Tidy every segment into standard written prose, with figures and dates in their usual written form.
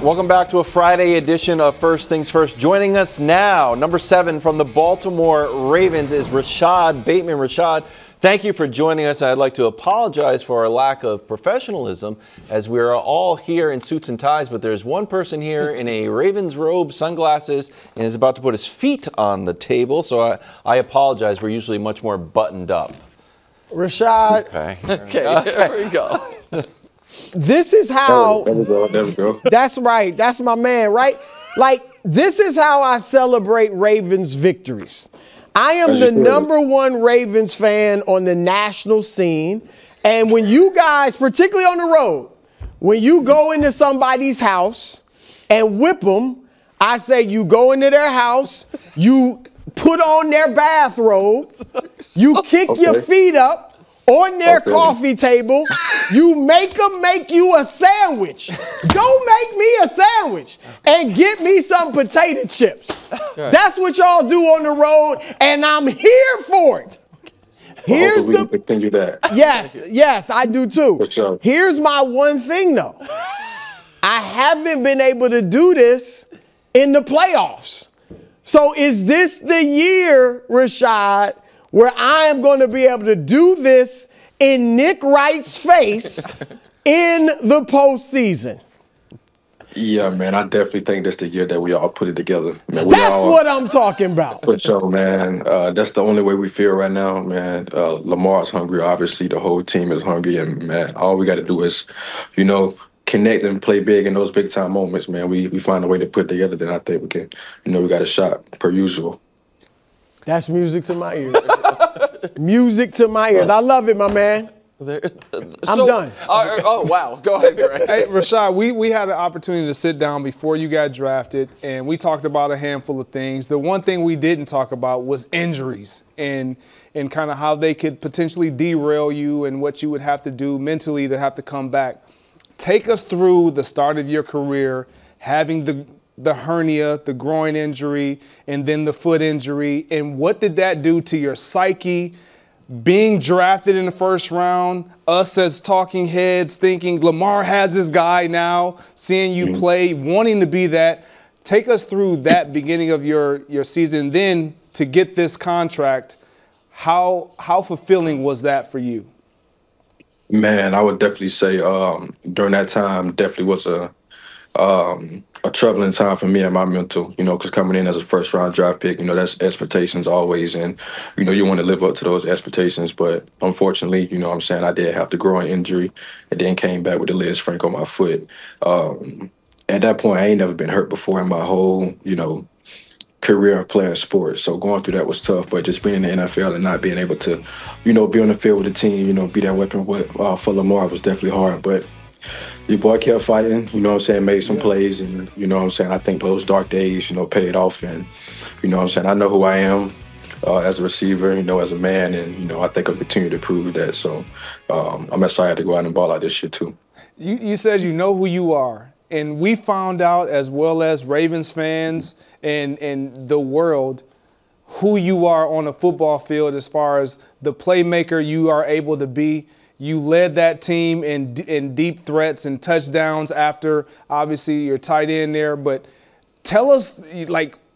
Welcome back to a Friday edition of First Things First. Joining us now, number 7 from the Baltimore Ravens is Rashod Bateman. Rashod, thank you for joining us. I'd like to apologize for our lack of professionalism as we are all here in suits and ties, but there's one person here in a Ravens robe, sunglasses, and is about to put his feet on the table. So I apologize. We're usually much more buttoned up. Rashod. Okay. There we go. This is how. There we go. That's right. That's my man, right? Like, this is how I celebrate Ravens victories. I am the number one Ravens fan on the national scene. And when you guys, particularly on the road, when you go into somebody's house and whip them, I say you go into their house, you put on their bathrobe, you kick your feet up on their coffee table, you make them make you a sandwich. Go make me a sandwich and get me some potato chips. That's what y'all do on the road, and I'm here for it. Here's the continue that. Yes, I do too. For sure. Here's my one thing though. I haven't been able to do this in the playoffs. So is this the year, Rashod, where I am going to be able to do this in Nick Wright's face in the postseason? Yeah, man, I definitely think that's the year that we all put it together. Man, that's what I'm talking about. For sure, man. That's the only way we feel right now, man. Lamar's hungry, obviously. The whole team is hungry, and, man, all we got to do is, connect and play big in those big-time moments, man. We find a way to put it together, then I think we can, we got a shot, per usual. That's music to my ears. Music to my ears. I love it, my man. I'm done. Oh, wow. Go ahead, Greg. Hey, Rashod, we had an opportunity to sit down before you got drafted, and we talked about a handful of things. The one thing we didn't talk about was injuries and kind of how they could potentially derail you and what you would have to do mentally to have to come back. Take us through the start of your career, having the hernia, the groin injury, and then the foot injury, and what did that do to your psyche? Being drafted in the first round, us as talking heads thinking Lamar has this guy now, seeing you play, wanting to be that. Take us through that beginning of your season. Then to get this contract, how fulfilling was that for you? Man, I would definitely say during that time definitely was a troubling time for me and my mental, because coming in as a first-round draft pick, that's expectations always, and, you want to live up to those expectations, but unfortunately, I did have the groin injury and then came back with the Liz Frank on my foot. At that point, I ain't never been hurt before in my whole, career of playing sports, so going through that was tough, but just being in the NFL and not being able to, be on the field with the team, be that weapon for Lamar was definitely hard, but your boy kept fighting, made some plays, and, I think those dark days, paid off, and, I know who I am as a receiver, as a man, and, I think I'll continue to prove that, so I'm excited to go out and ball out this year, too. You said you know who you are, and we found out, as well as Ravens fans and the world, who you are on a football field as far as the playmaker you are able to be. You led that team in deep threats and touchdowns after, obviously, your tight end there. But tell us,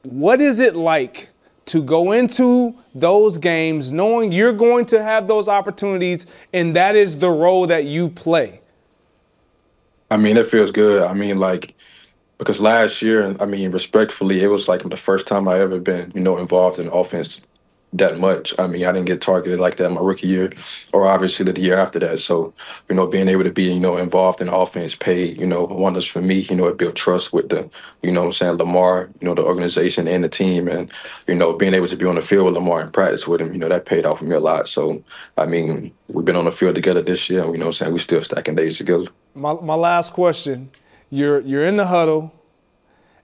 what is it like to go into those games knowing you're going to have those opportunities and that is the role that you play? It feels good. Because last year, respectfully, it was like the first time I ever been, involved in offense that much. I didn't get targeted like that my rookie year or obviously the year after that. So, being able to be, involved in offense paid, wonders for me. It built trust with the, Lamar, the organization and the team. And, being able to be on the field with Lamar and practice with him, that paid off for me a lot. So, we've been on the field together this year. We still stacking days together. My last question. You're in the huddle.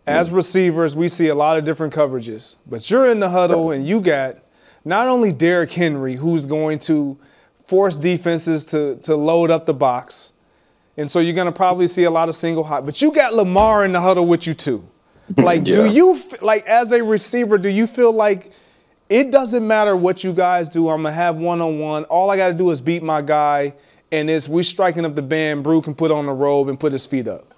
As receivers, we see a lot of different coverages. But you're in the huddle and you got not only Derrick Henry, who's going to force defenses to load up the box. And so you're going to probably see a lot of single high. But you got Lamar in the huddle with you too. Do you, as a receiver, do you feel like it doesn't matter what you guys do, I'm going to have one-on-one. All I got to do is beat my guy, and we striking up the band, Brou can put on the robe and put his feet up?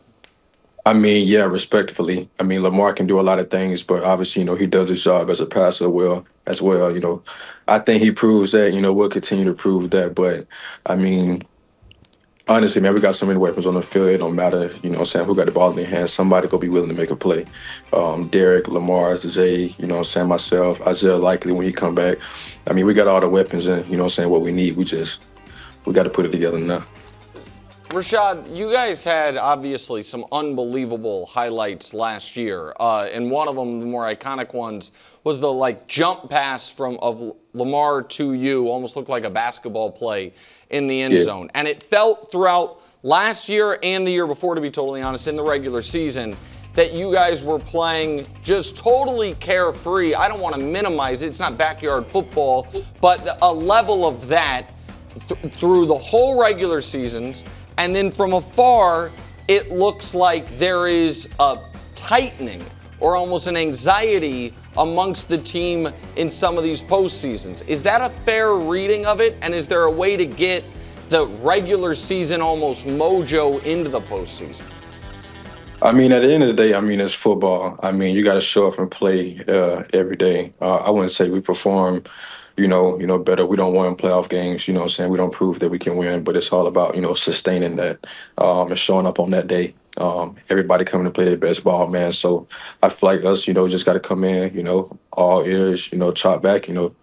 I mean, yeah, respectfully. I mean, Lamar can do a lot of things, but obviously, he does his job as a passer well as well. I think he proves that. We'll continue to prove that. But I mean, honestly, man, we got so many weapons on the field. It don't matter, who got the ball in their hands. Somebody gonna be willing to make a play. Derrick, Lamar, Zay, myself, Isaiah likely when he come back. I mean, we got all the weapons and, what we need. We got to put it together now. Rashod, you guys had obviously some unbelievable highlights last year, and one of them, the more iconic ones, was the jump pass of Lamar to you, almost looked like a basketball play in the end zone. And it felt throughout last year and the year before, to be totally honest, in the regular season, that you guys were playing just totally carefree. I don't want to minimize it. It's not backyard football, but a level of that through the whole regular seasons. And then from afar, it looks like there is a tightening or almost an anxiety amongst the team in some of these postseasons. Is that a fair reading of it? And is there a way to get the regular season almost mojo into the postseason? I mean, at the end of the day, it's football. You got to show up and play every day. I wouldn't say we perform better. We don't win playoff games, we don't prove that we can win, but it's all about, sustaining that and showing up on that day. Everybody coming to play their best ball, man. So I feel like us, just got to come in, all ears, chop back, do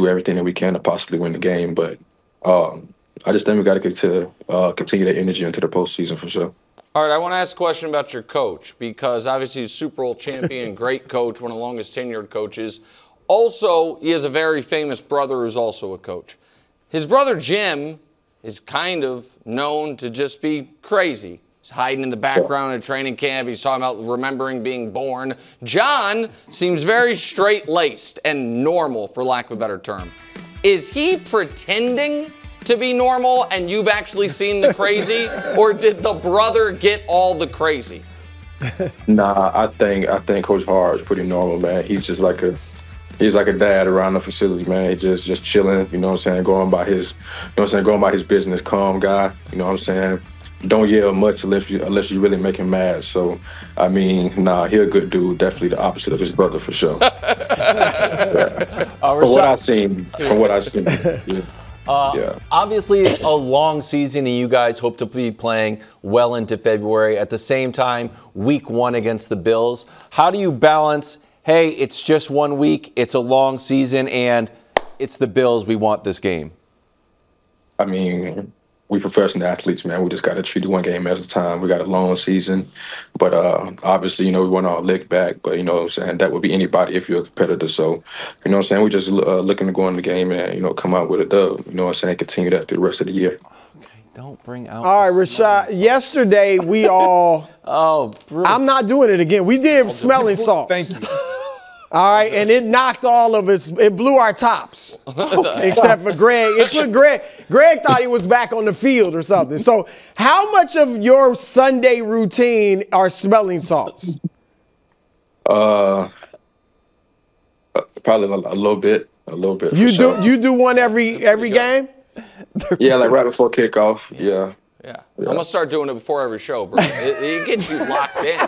everything that we can to possibly win the game. But I just think we got to continue that energy into the postseason for sure. All right, I want to ask a question about your coach, because obviously he's Super Bowl champion, great coach, one of the longest tenured coaches. Also, he has a very famous brother who's also a coach. His brother Jim is kind of known to just be crazy. He's hiding in the background at training camp. He's talking about remembering being born. John seems very straight-laced and normal, for lack of a better term. Is he pretending to be normal and you've actually seen the crazy, or did the brother get all the crazy? Nah, I think Coach Hart is pretty normal, man. He's just like a dad around the facility, man. He's just chilling, going by his, going by his business, calm guy, Don't yell much unless you really make him mad. So, nah, he a good dude. Definitely the opposite of his brother for sure. From what I've seen, yeah. Obviously, a long season, and you guys hope to be playing well into February. At the same time, week 1 against the Bills. How do you balance, hey, it's just 1 week, it's a long season, and it's the Bills, we want this game? We professional athletes, man. We just got to treat it one game at a time. We got a long season. But obviously, we want our lick back. But, that would be anybody if you're a competitor. So, we just looking to go in the game and, come out with a dub. Continue that through the rest of the year. Okay, don't bring out. All right, Rashod. Yesterday, we all. Brou. I'm not doing it again. We did smelling salts. Thank you. All right, and it knocked all of us. It blew our tops, except for Greg. It put Greg. Greg thought he was back on the field or something. So, how much of your Sunday routine are smelling salts? Probably a little bit. You do one every game? Yeah, like right before kickoff. Yeah. Yeah. I'm going to start doing it before every show, bro. It gets you locked in.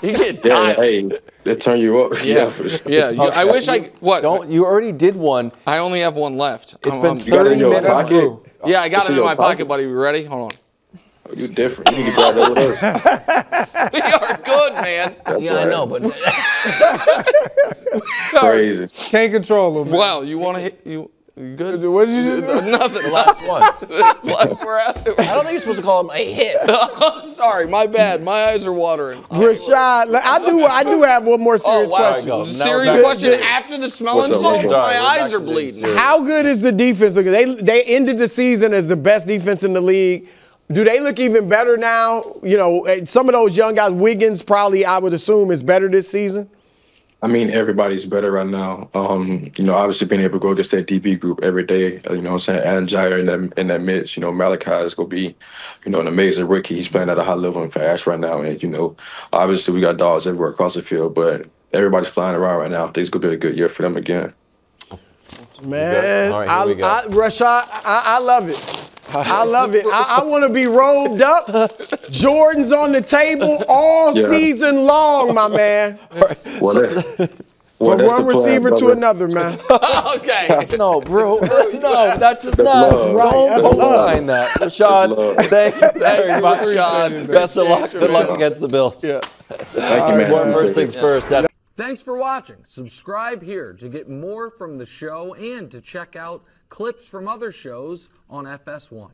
You get tired. Hey, they turn you up. Yeah. For sure. Yeah. I wish what? You already did one. I only have one left. It's been You got it 30 in your minutes. pocket? Yeah, I got it in my pocket, buddy. You ready? Hold on. Oh, you different. You need to grab that with us. We are good, man. That's I right. know, but Crazy. Can't control them. wow, you want to hit you? You good? What did you do? Nothing. The last one. I I don't think you're supposed to call him a hit. Sorry, my bad. My eyes are watering. Rashod, I do have one more serious question. Go. Serious Now, question after the smelling What's up, salts. Rashod? My We're eyes back are to bleeding. serious. How good is the defense looking? They ended the season as the best defense in the league. Do they look even better now? Some of those young guys, Wiggins probably, I would assume, is better this season. Everybody's better right now. Obviously being able to go against that DB group every day, and Jair in that midst, Malachi is going to be, an amazing rookie. He's playing at a high level and fast right now. And, obviously we got dogs everywhere across the field, but everybody's flying around right now. I think it's going to be a good year for them again. Man, All right, here we go. Rashod, I love it. I love it. I want to be robed up, Jordans on the table all season long, my man. From one receiver to another, man. Okay. No, bro. No, that's just not right. Don't That's love. sign that. Rashod, thank you very much. Rashod. Best of luck. Good luck against the Bills. Yeah. Thank you, man. One first things first. Thanks for watching. Subscribe here to get more from the show and to check out clips from other shows on FS1.